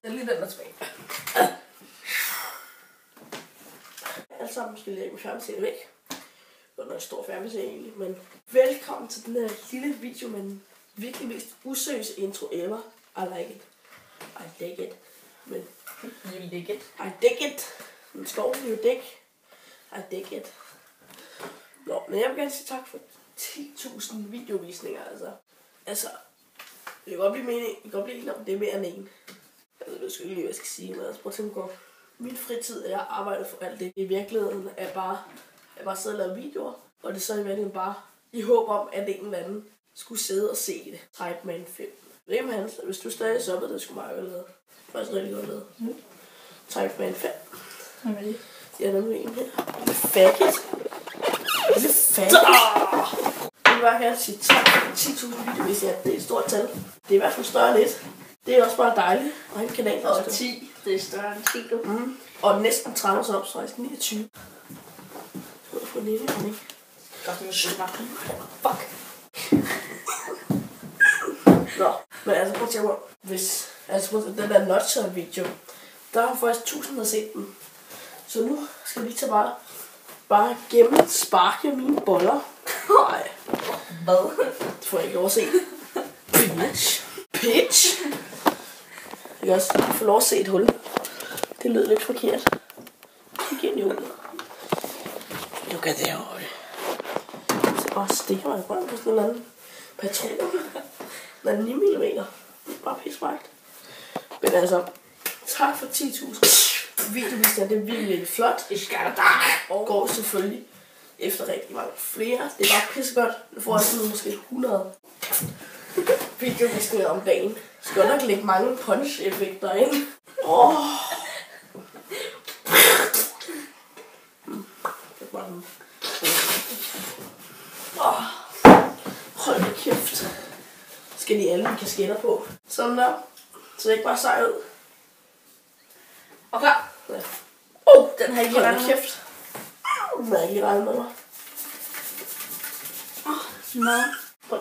er lige den, der tilbage. Alle sammen skal lægge med fjernbetjeningen væk. Det er en stor fjernbetjening egentlig, men velkommen til den her lille video med den virkelig mest useriøse intro ever. I like it. I dig it. Men you dig it. I dig it. Men skov vil jo dække. I dig it. Nå, men jeg vil gerne sige tak for 10.000 videovisninger, altså. Det kan godt blive mening, det kan godt blive en om det er mere end en. Altså, jeg skal ikke lige, hvad jeg skal sige, men altså, prøv at tænke på. Min fritid, jeg arbejder for alt det. I virkeligheden er bare sidde og lave videoer, og det er så i virkeligheden bare i håb om, at en eller anden skulle sidde og se det. Typeman 5. Hvem Hans, hvis du stadig så, det skulle meget godt lavet. Faktisk rigtig godt lavet. Typeman 5. Hvad er det? Det er nemlig en her. Faggot. Det er faggot. Jeg vil bare gerne sige tak for 10.000 videovisninger. Det er et stort tal. Det er i hvert fald større end 1. Det er også bare dejligt. Og en kanal og 10. Det er større end 10, du. Og næsten 30 så op, så er 29. Jeg får lidt af ikke. Godt med smakken. Fuck. Nå, men altså prøv at tænke på, hvis den der nutshell video, der har faktisk 1000 der set den. Så nu skal vi tage bare gennemsparke mine boller. Nej. Hvad? Det får jeg ikke lov at se. Bitch. Jeg kan også få lov at se et hul. Det lød lidt forkert. Det giver den jo. Nu kan det jo. Så bare stikker mig i røven på sådan en anden patron. Den er 9 mm. Det er bare pissvagt. Men altså, tak for 10.000 videovisninger. Det er virkelig flot. Det skal der. Og går selvfølgelig efter rigtig mange flere. Det er bare pissegodt. Nu får jeg sådan måske 100 videovisninger om dagen. Skal nok lægge mange punch-effekter ind. Hold da kæft. Skal de alle kasketter på. Sådan der. Så det ikke bare sej ud. Og klar. Ja. Den har ikke Hold regnet da med. kæft. Den har ikke lige regnet med mig. Nå. Giv mig. Og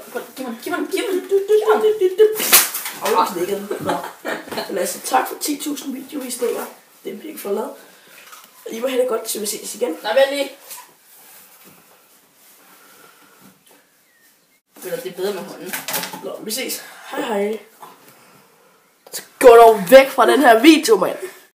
jeg knækkede den. Nå. Men altså, tak for 10.000 videovisninger. Det er virkelig for lavet. I må have det godt, til vi ses igen. Nå, vent lige. Det er bedre med hånden. Nå, vi ses. Hej hej. Så gå dog væk fra den her video, mand.